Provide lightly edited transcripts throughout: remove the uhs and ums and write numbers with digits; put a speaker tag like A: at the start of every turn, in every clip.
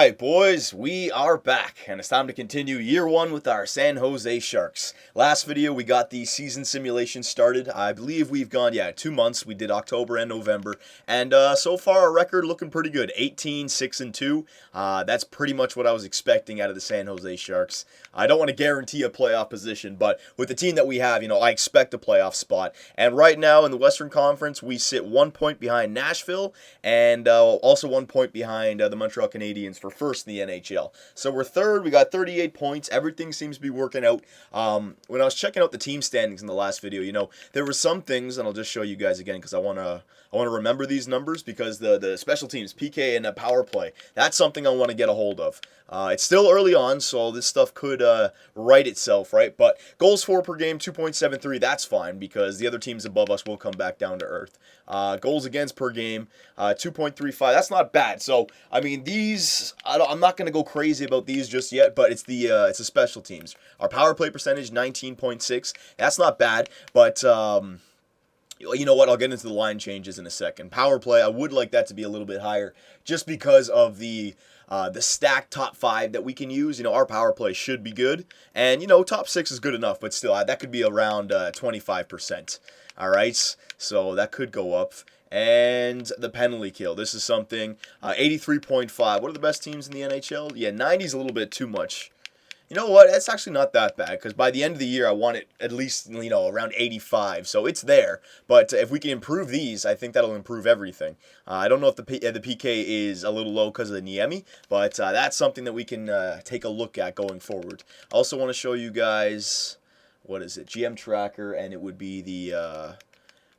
A: Alright, boys, we are back, and it's time to continue year one with our San Jose Sharks. Last video, we got the season simulation started. I believe we've gone, 2 months. We did October and November, and so far our record looking pretty good. 18-6-2. That's pretty much what I was expecting out of the San Jose Sharks. I don't want to guarantee a playoff position, but with the team that we have, I expect a playoff spot. And right now in the Western Conference, we sit 1 point behind Nashville, and also 1 point behind the Montreal Canadiens for first in the NHL. So we're third. We got 38 points. Everything seems to be working out. When I was checking out the team standings in the last video, there were some things, and I'll just show you guys again because I want to remember these numbers because the special teams, PK and power play, that's something I want to get a hold of. It's still early on, so this stuff could right itself, right? But goals for per game, 2.73, that's fine because the other teams above us will come back down to earth. Goals against per game, 2.35, that's not bad. So, I mean, these, I'm not going to go crazy about these just yet, but it's the special teams. Our power play percentage, 19.6, that's not bad, but you know what? I'll get into the line changes in a second. Power play, I would like that to be a little bit higher just because of the stacked top 5 that we can use. Our power play should be good. And, top 6 is good enough, but still, that could be around 25%. All right? So that could go up. And the penalty kill. This is something, 83.5. What are the best teams in the NHL? Yeah, 90 is a little bit too much. You know what? That's actually not that bad because by the end of the year, I want it at least, around 85. So it's there. But if we can improve these, I think that'll improve everything. I don't know if the PK is a little low because of the Niemi, but that's something that we can take a look at going forward. I also want to show you guys, what is it? GM Tracker, and it would be the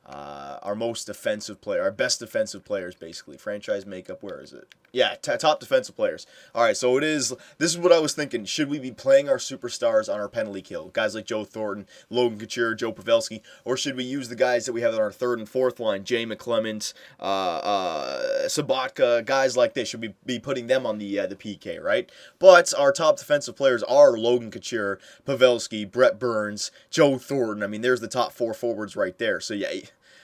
A: our most defensive player, our best defensive players, basically. Franchise makeup, where is it? Yeah, top defensive players. All right, so this is what I was thinking. Should we be playing our superstars on our penalty kill? Guys like Joe Thornton, Logan Couture, Joe Pavelski, or should we use the guys that we have on our third and fourth line, Jay McClement, Sabatka, guys like this? Should we be putting them on the PK, right? But our top defensive players are Logan Couture, Pavelski, Brett Burns, Joe Thornton. I mean, there's the top 4 forwards right there. So, yeah,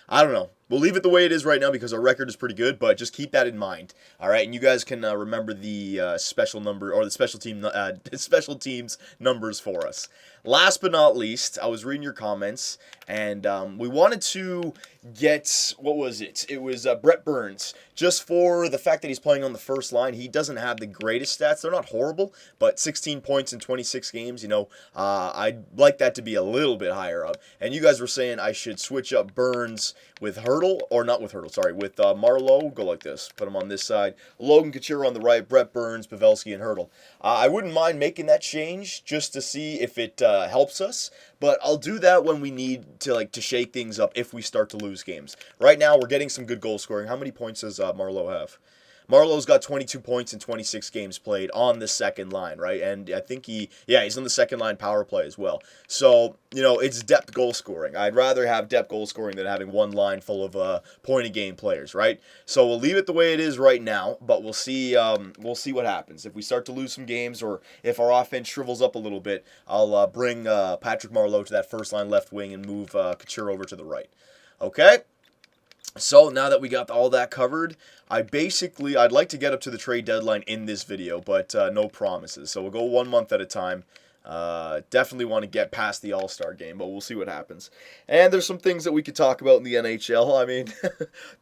A: I don't know. We'll leave it the way it is right now because our record is pretty good, but just keep that in mind. All right, and you guys can remember the special number or the special teams numbers for us. Last but not least, I was reading your comments, and we wanted to get, what was it? It was Brett Burns. Just for the fact that he's playing on the first line, he doesn't have the greatest stats. They're not horrible, but 16 points in 26 games, I'd like that to be a little bit higher up. And you guys were saying I should switch up Burns with Hurdle, or not with Hurdle, sorry, with Marleau. Go like this. Put him on this side. Logan Couture on the right, Brett Burns, Pavelski, and Hurdle. I wouldn't mind making that change just to see if it helps us, but I'll do that when we need to shake things up if we start to lose games. Right now, we're getting some good goal scoring. How many points does Marleau have? Marleau's got 22 points in 26 games played on the second line, right? And I think he's on the second line power play as well. So, it's depth goal scoring. I'd rather have depth goal scoring than having one line full of point-a-game players, right? So we'll leave it the way it is right now, but we'll see what happens. If we start to lose some games or if our offense shrivels up a little bit, I'll bring Patrick Marleau to that first line left wing and move Couture over to the right. Okay? So now that we got all that covered, I'd like to get up to the trade deadline in this video, but no promises. So we'll go 1 month at a time. Definitely want to get past the All-Star game, but we'll see what happens. And there's some things that we could talk about in the NHL. I mean,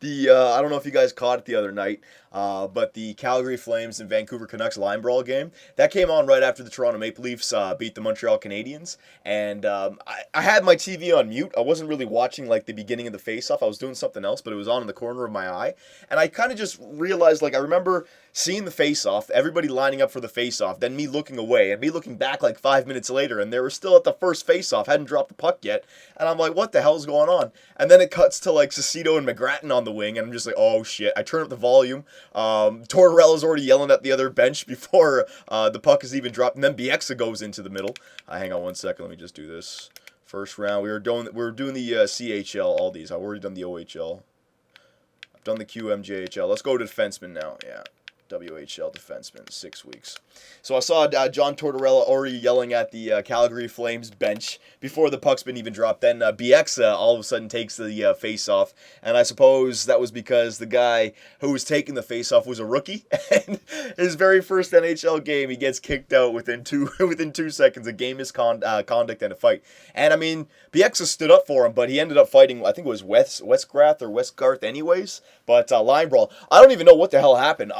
A: I don't know if you guys caught it the other night, but the Calgary Flames and Vancouver Canucks line brawl game, that came on right after the Toronto Maple Leafs beat the Montreal Canadiens. And I had my TV on mute. I wasn't really watching the beginning of the face-off. I was doing something else, but it was on in the corner of my eye. And I kind of just realized, I remember seeing the face-off, everybody lining up for the face-off, then me looking away, and me looking back 5 minutes later, and they were still at the first face-off, hadn't dropped the puck yet, and I'm like, what the hell is going on? And then it cuts to, Cecito and McGrattan on the wing, and I'm just like, oh, shit. I turn up the volume. Tortorella's already yelling at the other bench before the puck is even dropped, and then Bieksa goes into the middle. Hang on 1 second, let me just do this. First round, we were doing the CHL, all these. I've already done the OHL. I've done the QMJHL. Let's go to defenseman now, yeah. WHL defenseman, 6 weeks. So I saw John Tortorella already yelling at the Calgary Flames bench before the puck's been even dropped. Then BX all of a sudden takes the face-off, and I suppose that was because the guy who was taking the face-off was a rookie, and his very first NHL game, he gets kicked out within 2 seconds, a game misconduct and a fight. And I mean, BX stood up for him, but he ended up fighting, I think it was Westgarth anyways, but line brawl. I don't even know what the hell happened.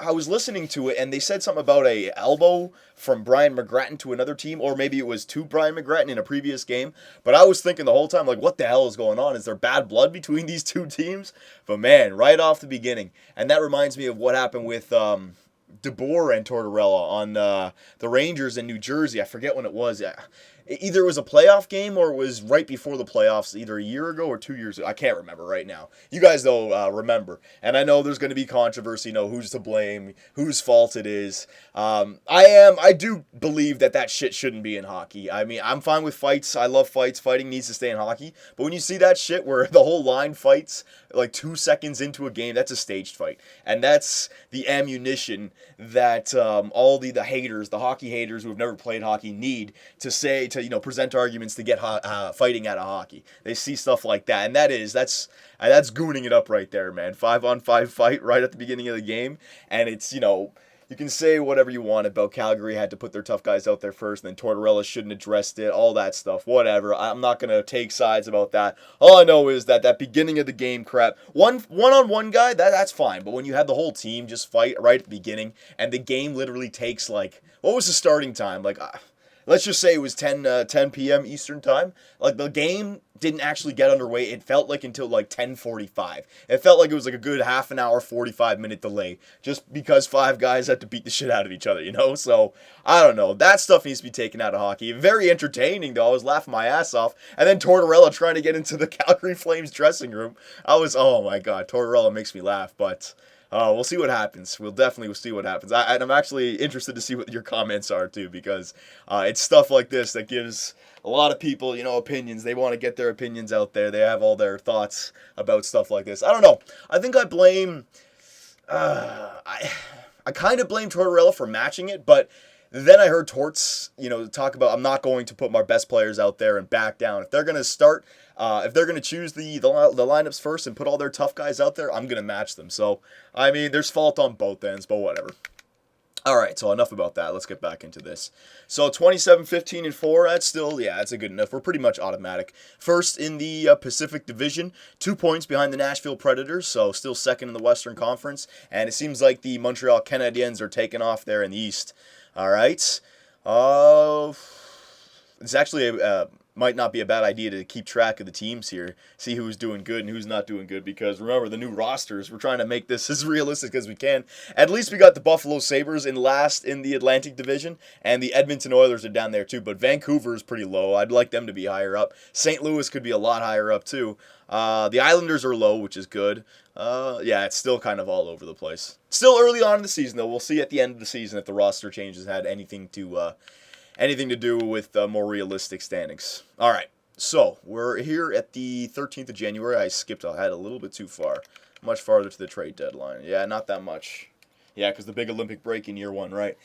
A: I was listening to it, and they said something about a elbow from Brian McGrattan to another team, or maybe it was to Brian McGrattan in a previous game. But I was thinking the whole time, like, what the hell is going on? Is there bad blood between these two teams? But man, right off the beginning. And that reminds me of what happened with DeBoer and Tortorella on the Rangers in New Jersey. I forget when it was. Either it was a playoff game or it was right before the playoffs, either a year ago or 2 years ago. I can't remember right now. You guys, though, remember. And I know there's going to be controversy, who's to blame, whose fault it is. I do believe that shit shouldn't be in hockey. I mean, I'm fine with fights. I love fights. Fighting needs to stay in hockey. But when you see that shit where the whole line fights like 2 seconds into a game, that's a staged fight. And that's the ammunition that all the haters, the hockey haters who have never played hockey need to present arguments to get fighting out of hockey. They see stuff like that, and that's gooning it up right there, man. 5-on-5 fight right at the beginning of the game, and it's, you can say whatever you want about Calgary had to put their tough guys out there first, and then Tortorella shouldn't have addressed it, all that stuff, whatever. I'm not going to take sides about that. All I know is that beginning of the game crap, one-on-one guy, that's fine, but when you have the whole team just fight right at the beginning, and the game literally takes, what was the starting time? Let's just say it was 10 p.m. Eastern time. The game didn't actually get underway. It felt like until 10:45. It felt like it was a good half an hour, 45-minute delay, just because 5 guys had to beat the shit out of each other, So, I don't know. That stuff needs to be taken out of hockey. Very entertaining, though. I was laughing my ass off. And then Tortorella trying to get into the Calgary Flames dressing room. Oh my God, Tortorella makes me laugh, but... we'll see what happens. We'll definitely see what happens. And I'm actually interested to see what your comments are, too, because it's stuff like this that gives a lot of people, opinions. They want to get their opinions out there. They have all their thoughts about stuff like this. I don't know. I think I blame... I kind of blame Tortorella for matching it, but... Then I heard Torts, talk about I'm not going to put my best players out there and back down. If they're going to start, if they're going to choose the lineups first and put all their tough guys out there, I'm going to match them. So, I mean, there's fault on both ends, but whatever. All right, so enough about that. Let's get back into this. So 27-15-4, that's a good enough. We're pretty much automatic. First in the Pacific Division, 2 points behind the Nashville Predators, so still second in the Western Conference. And it seems like the Montreal Canadiens are taking off there in the East. All right. It's actually might not be a bad idea to keep track of the teams here, see who's doing good and who's not doing good, because remember, the new rosters, we're trying to make this as realistic as we can. At least we got the Buffalo Sabres in last in the Atlantic Division, and the Edmonton Oilers are down there too, but Vancouver is pretty low. I'd like them to be higher up. St. Louis could be a lot higher up too. The Islanders are low, which is good. It's still kind of all over the place. Still early on in the season, though. We'll see at the end of the season if the roster changes had anything to do with more realistic standings. All right, so we're here at the 13th of January. I skipped ahead a little bit too far. Much farther to the trade deadline. Yeah, not that much. Yeah, because the big Olympic break in year 1, right?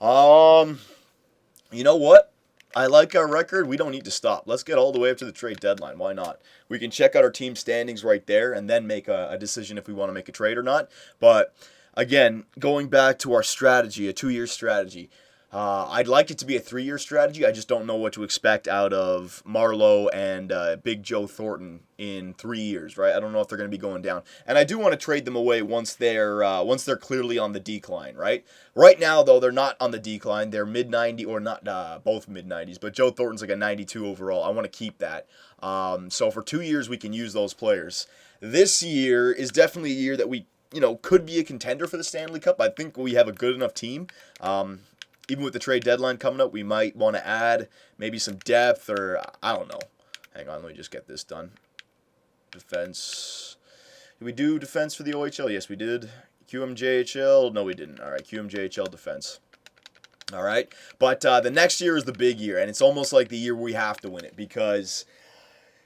A: You know what? I like our record. We don't need to stop. Let's get all the way up to the trade deadline. Why not? We can check out our team standings right there and then make a decision if we want to make a trade or not. But, again, going back to our strategy, a 2-year strategy, I'd like it to be a 3-year strategy. I just don't know what to expect out of Marleau and Big Joe Thornton in 3 years, right? I don't know if they're going to be going down. And I do want to trade them away once they're clearly on the decline, right? Right now, though, they're not on the decline. They're mid-90, or not both mid-90s, but Joe Thornton's like a 92 overall. I want to keep that. So for 2 years, we can use those players. This year is definitely a year that we, could be a contender for the Stanley Cup. I think we have a good enough team. Even with the trade deadline coming up, we might want to add maybe some depth, or I don't know. Hang on, let me just get this done. Defense. Did we do defense for the OHL? Yes, we did. QMJHL? No, we didn't. All right, QMJHL defense. All right, but the next year is the big year, and it's almost like the year we have to win it, because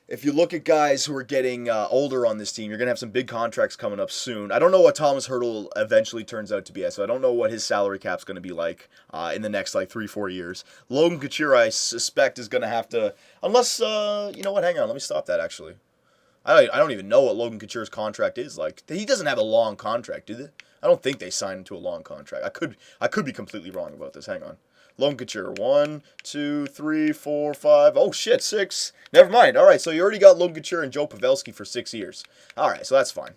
A: if you look at guys who are getting older on this team, you're going to have some big contracts coming up soon. I don't know what Thomas Hertl eventually turns out to be, so I don't know what his salary cap's going to be like in the next, 3-4 years. Logan Couture, I suspect, is going to have to, unless, you know what, hang on, let me stop that, actually. I don't even know what Logan Couture's contract is like. He doesn't have a long contract, do they? I don't think they signed him to a long contract. I could be completely wrong about this, hang on. Logan Couture, 1, 2, 3, 4, 5. Oh shit, 6. Never mind. All right, so you already got Logan Couture and Joe Pavelski for 6 years. All right, so that's fine.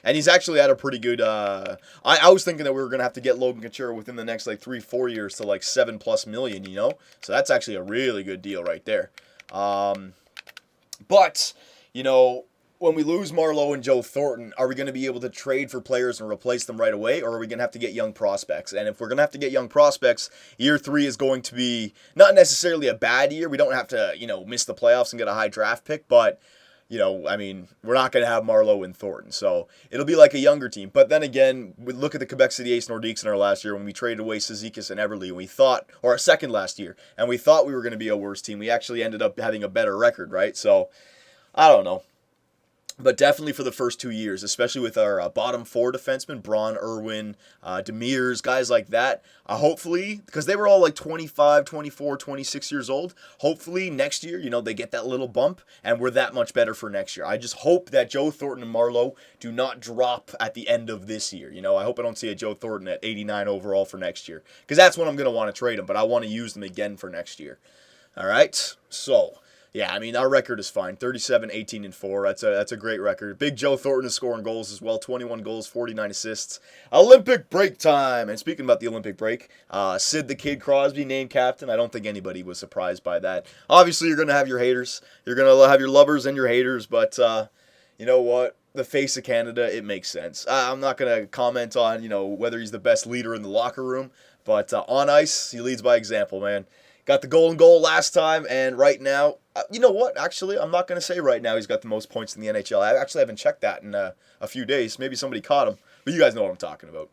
A: And he's actually at a pretty good. I was thinking that we were gonna have to get Logan Couture within the next 3-4 years to $7+ million. You know, so that's actually a really good deal right there. But you know, when we lose Marleau and Joe Thornton, are we going to be able to trade for players and replace them right away, or are we going to have to get young prospects? And if we're going to have to get young prospects, year 3 is going to be not necessarily a bad year. We don't have to, miss the playoffs and get a high draft pick, but, we're not going to have Marleau and Thornton. So it'll be like a younger team. But then again, we look at the Quebec City Ace Nordiques in our last year when we traded away Cizikas and Everly, and we thought, or our second last year, and we thought we were going to be a worse team. We actually ended up having a better record, right? So I don't know. But definitely for the first 2 years, especially with our bottom 4 defensemen, Braun, Irwin, Demers, guys like that, hopefully, because they were all 25, 24, 26 years old, hopefully next year, they get that little bump, and we're that much better for next year. I just hope that Joe Thornton and Marleau do not drop at the end of this year. I hope I don't see a Joe Thornton at 89 overall for next year, because that's when I'm going to want to trade him, but I want to use them again for next year. All right, so... yeah, our record is fine. 37, 18, and 4. That's a great record. Big Joe Thornton is scoring goals as well. 21 goals, 49 assists. Olympic break time. And speaking about the Olympic break, Sid the Kid Crosby named captain. I don't think anybody was surprised by that. Obviously, you're going to have your haters. You're going to have your lovers and your haters. But you know what? The face of Canada, it makes sense. I'm not going to comment on, whether he's the best leader in the locker room. But on ice, he leads by example, man. Got the golden goal last time, and right now, you know what? Actually, I'm not going to say right now he's got the most points in the NHL. I actually haven't checked that in a few days. Maybe somebody caught him, but you guys know what I'm talking about.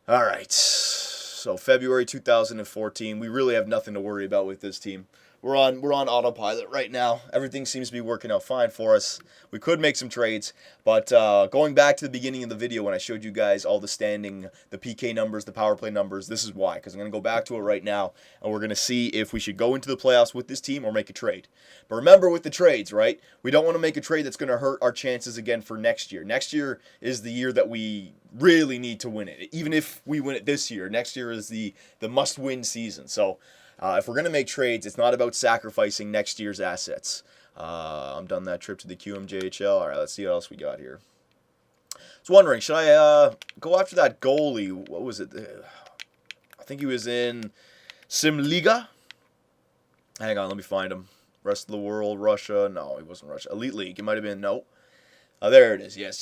A: All right, so February 2014, we really have nothing to worry about with this team. We're on autopilot right now. Everything seems to be working out fine for us. We could make some trades, but going back to the beginning of the video when I showed you guys all the standing, the PK numbers, the power play numbers, this is why. Because I'm going to go back to it right now, and we're going to see if we should go into the playoffs with this team or make a trade. But remember with the trades, right? We don't want to make a trade that's going to hurt our chances again for next year. Next year is the year that we really need to win it. Even if we win it this year, next year is the must-win season. So... if we're going to make trades, it's not about sacrificing next year's assets. I'm done that trip to the QMJHL. All right, let's see what else we got here. I was wondering, should I go after that goalie? What was it? I think he was in Simliga. Hang on, let me find him. Rest of the world, Russia. No, he wasn't Russia. Elite League. It might have been, no. There it is. Yes.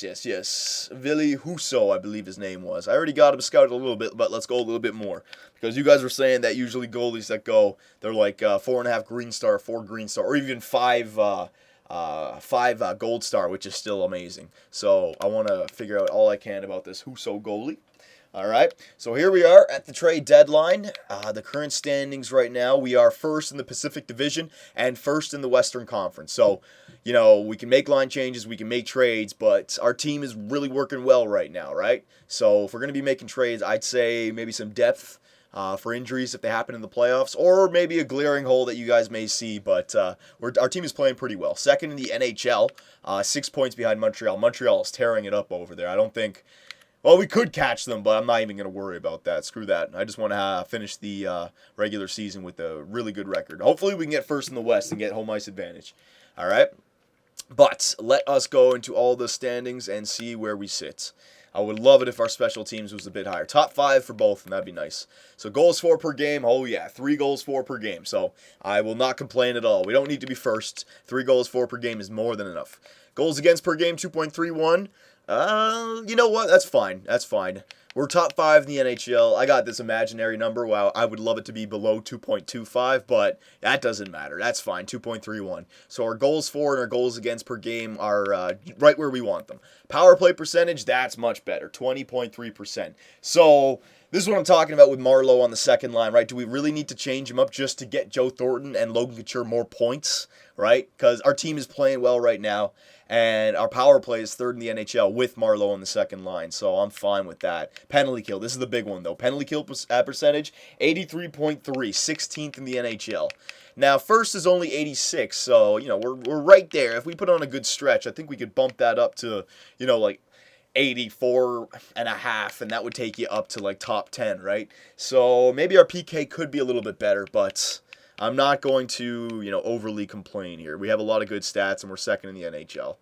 A: Vili Husso, I believe his name was. I already got him scouted a little bit, but let's go a little bit more. Because you guys were saying that usually goalies that go, they're like 4.5 green star, 4 green star, or even 5 gold star, which is still amazing. So I want to figure out all I can about this Husso goalie. All right, so here we are at the trade deadline. The current standings right now, we are first in the Pacific Division and first in the Western Conference. So, we can make line changes, we can make trades, but our team is really working well right now, right? So if we're going to be making trades, I'd say maybe some depth for injuries if they happen in the playoffs, or maybe a glaring hole that you guys may see, but our team is playing pretty well. Second in the NHL, 6 points behind Montreal. Montreal is tearing it up over there. I don't think... well, we could catch them, but I'm not even going to worry about that. Screw that. I just want to finish the regular season with a really good record. Hopefully we can get first in the West and get home ice advantage. All right? But let us go into all the standings and see where we sit. I would love it if our special teams was a bit higher. Top 5 for both, and that'd be nice. So goals for per game, oh yeah, 3 goals for per game. So I will not complain at all. We don't need to be first. 3 goals for per game is more than enough. Goals against per game, 2.31. You know what? That's fine. We're top 5 in the NHL. I got this imaginary number. Wow, I would love it to be below 2.25, but that doesn't matter. That's fine, 2.31. So our goals for and our goals against per game are right where we want them. Power play percentage, that's much better, 20.3%. So This is what I'm talking about with Marleau on the second line, right? Do we really need to change him up just to get Joe Thornton and Logan Couture more points, right? Because our team is playing well right now, and our power play is third in the NHL with Marleau on the second line, so I'm fine with that. Penalty kill, this is the big one, though. Penalty kill percentage, 83.3, 16th in the NHL. Now, first is only 86, so, we're right there. If we put on a good stretch, I think we could bump that up to, like 84 and a half, and that would take you up to like top 10, right? So maybe our PK could be a little bit better, but I'm not going to, overly complain here. We have a lot of good stats, and we're second in the NHL.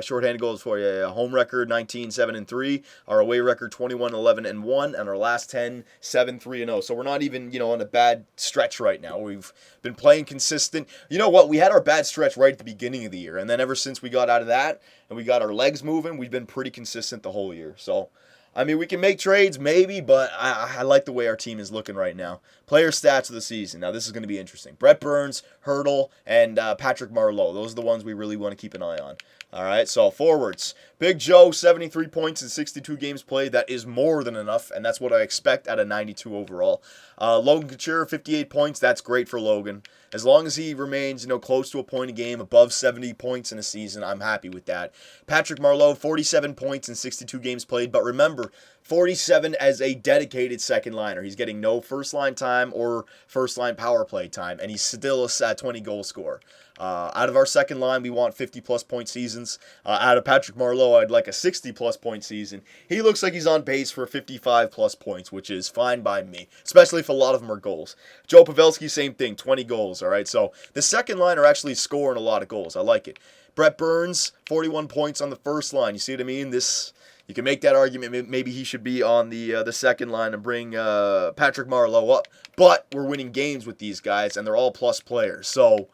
A: Shorthanded goals for you. Home record 19-7-3. Our away record 21-11-1, and our last 10 7-3-0. So we're not even on a bad stretch right now. We've been playing consistent. You know what? We had our bad stretch right at the beginning of the year, and then ever since we got out of that and we got our legs moving, we've been pretty consistent the whole year. So we can make trades maybe, but I like the way our team is looking right now. Player stats of the season. Now, this is going to be interesting. Brett Burns, Hurdle, and Patrick Marleau. Those are the ones we really want to keep an eye on. All right, so forwards. Big Joe, 73 points in 62 games played. That is more than enough, and that's what I expect at a 92 overall. Logan Couture, 58 points. That's great for Logan. As long as he remains, close to a point a game, above 70 points in a season, I'm happy with that. Patrick Marleau, 47 points in 62 games played, but remember, 47 as a dedicated second liner. He's getting no first line time or first line power play time, and he's still a 20 goal scorer. Out of our second line, we want 50-plus point seasons. Out of Patrick Marleau, I'd like a 60-plus point season. He looks like he's on pace for 55-plus points, which is fine by me, especially if a lot of them are goals. Joe Pavelski, same thing, 20 goals, all right? So the second line are actually scoring a lot of goals. I like it. Brett Burns, 41 points on the first line. You see what I mean? You can make that argument. Maybe he should be on the second line and bring Patrick Marleau up. But we're winning games with these guys, and they're all plus players. So,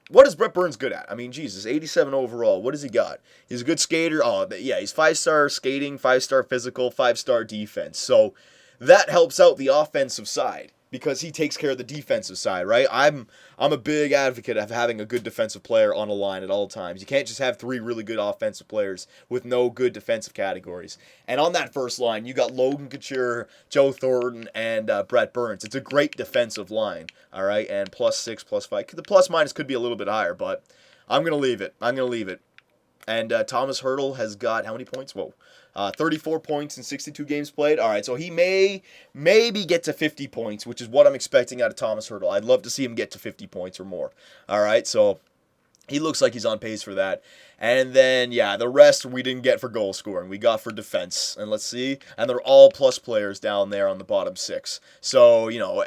A: what is Brett Burns good at? Jesus, 87 overall. What has he got? He's a good skater. Oh, yeah, he's 5-star skating, 5-star physical, 5-star defense. So that helps out the offensive side because he takes care of the defensive side, right? I'm a big advocate of having a good defensive player on a line at all times. You can't just have 3 really good offensive players with no good defensive categories. And on that first line, you got Logan Couture, Joe Thornton, and Brett Burns. It's a great defensive line, all right? And +6, +5. The plus-minus could be a little bit higher, but I'm going to leave it. And Thomas Hurdle has got how many points? 34 points in 62 games played. All right, so he maybe get to 50 points, which is what I'm expecting out of Thomas Hurdle. I'd love to see him get to 50 points or more. All right, so he looks like he's on pace for that. And then, the rest we didn't get for goal scoring. We got for defense. And let's see. And they're all plus players down there on the bottom 6. So,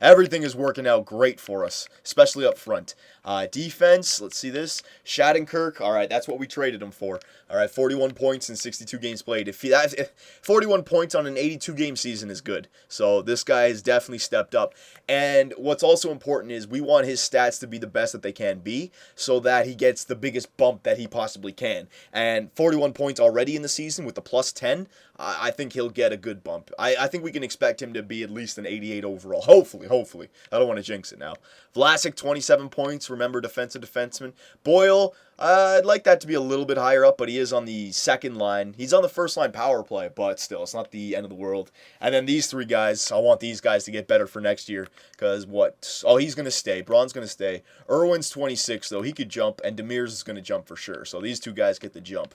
A: everything is working out great for us, especially up front. Defense, let's see this. Shattenkirk, all right, that's what we traded him for. All right, 41 points in 62 games played. If 41 points on an 82-game season is good. So this guy has definitely stepped up. And what's also important is we want his stats to be the best that they can be so that he gets the biggest bump that he possibly can. And 41 points already in the season with the +10, I think he'll get a good bump. I think we can expect him to be at least an 88 overall. Hopefully. I don't want to jinx it now. Vlasic, 27 points. Remember, defensive defenseman. Boyle, I'd like that to be a little bit higher up, but he is on the second line. He's on the first line power play, but still, it's not the end of the world. And then these 3 guys, I want these guys to get better for next year. Because he's going to stay. Braun's going to stay. Irwin's 26, though. He could jump, and Demers is going to jump for sure. So these 2 guys get the jump.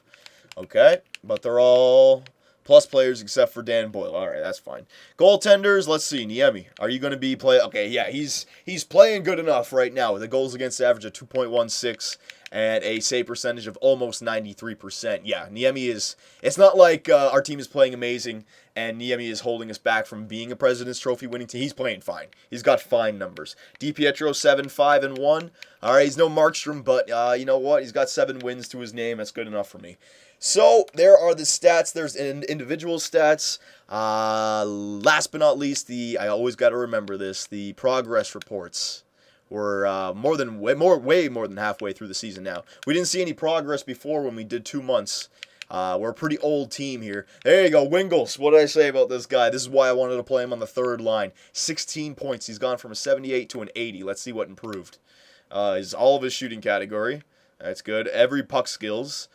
A: Okay? But they're all plus players except for Dan Boyle. All right, that's fine. Goaltenders, let's see. Niemi, are you going to be play? Okay, yeah, he's playing good enough right now with a goals against average of 2.16 and a save percentage of almost 93%. Yeah, Niemi is. It's not like our team is playing amazing and Niemi is holding us back from being a President's Trophy winning team. He's playing fine. He's got fine numbers. DiPietro 7-5-1. All right, he's no Markstrom, but you know what? He's got 7 wins to his name. That's good enough for me. So there are the stats. There's individual stats. Last but not least, I always got to remember this, the progress reports. We're way more than halfway through the season now. We didn't see any progress before when we did 2 months. We're a pretty old team here. There you go, Wingles. What did I say about this guy? This is why I wanted to play him on the third line. 16 points. He's gone from a 78 to an 80. Let's see what improved. Is all of his shooting category. That's good. Every puck skills.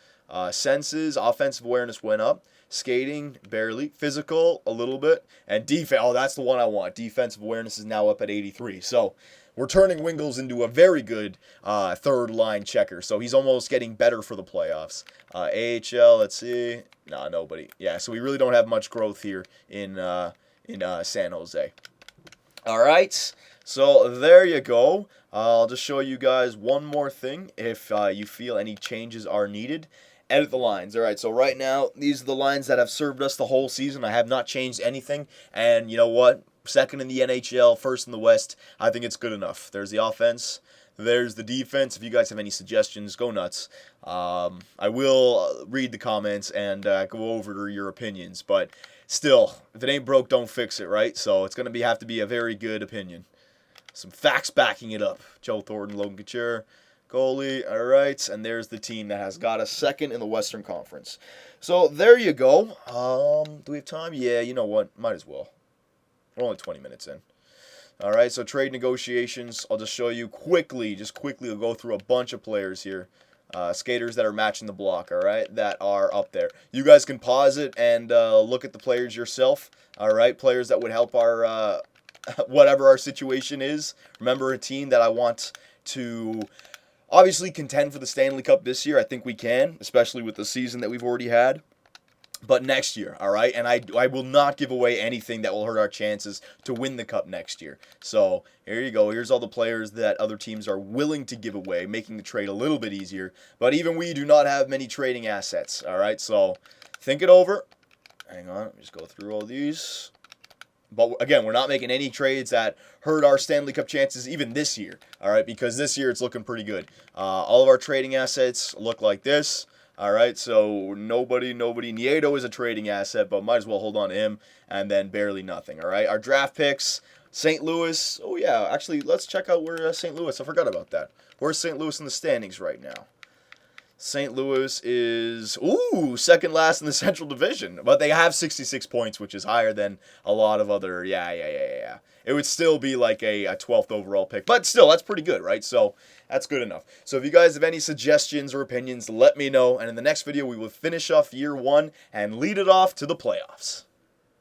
A: Senses, offensive awareness went up. Skating, barely. Physical, a little bit. And defense, oh, that's the one I want. Defensive awareness is now up at 83. So we're turning Wingles into a very good third line checker. So he's almost getting better for the playoffs. AHL, let's see. Nah, nobody. Yeah, so we really don't have much growth here in San Jose. All right, so there you go. I'll just show you guys one more thing. If you feel any changes are needed, edit the lines. All right, so right now, these are the lines that have served us the whole season. I have not changed anything, and you know what? Second in the NHL, first in the West. I think it's good enough. There's the offense. There's the defense. If you guys have any suggestions, go nuts. I will read the comments and go over your opinions. But still, if it ain't broke, don't fix it, right? So it's going to have to be a very good opinion. Some facts backing it up. Joe Thornton, Logan Couture, goalie. All right, and there's the team that has got us second in the Western Conference. So there you go. Do we have time? Yeah, you know what? Might as well. We're only 20 minutes in. All right, so trade negotiations. I'll just show you quickly. We'll go through a bunch of players here. Skaters that are matching the block, all right, that are up there. You guys can pause it and look at the players yourself, all right, players that would help our, whatever our situation is. Remember, a team that I want to obviously contend for the Stanley Cup this year. I think we can, especially with the season that we've already had. But next year, all right? And I will not give away anything that will hurt our chances to win the Cup next year. So here you go. Here's all the players that other teams are willing to give away, making the trade a little bit easier. But even we do not have many trading assets, all right? So think it over. Hang on. Let me just go through all these. But again, we're not making any trades that hurt our Stanley Cup chances even this year, all right? Because this year it's looking pretty good. All of our trading assets look like this. All right, so nobody. Nieto is a trading asset, but might as well hold on to him, and then barely nothing, all right? Our draft picks, St. Louis. Oh, yeah, actually, let's check out where St. Louis. I forgot about that. Where's St. Louis in the standings right now? St. Louis is, second last in the Central Division, but they have 66 points, which is higher than a lot of other, yeah. It would still be like a 12th overall pick, but still, that's pretty good, right? So that's good enough. So if you guys have any suggestions or opinions, let me know, and in the next video, we will finish off year one and lead it off to the playoffs.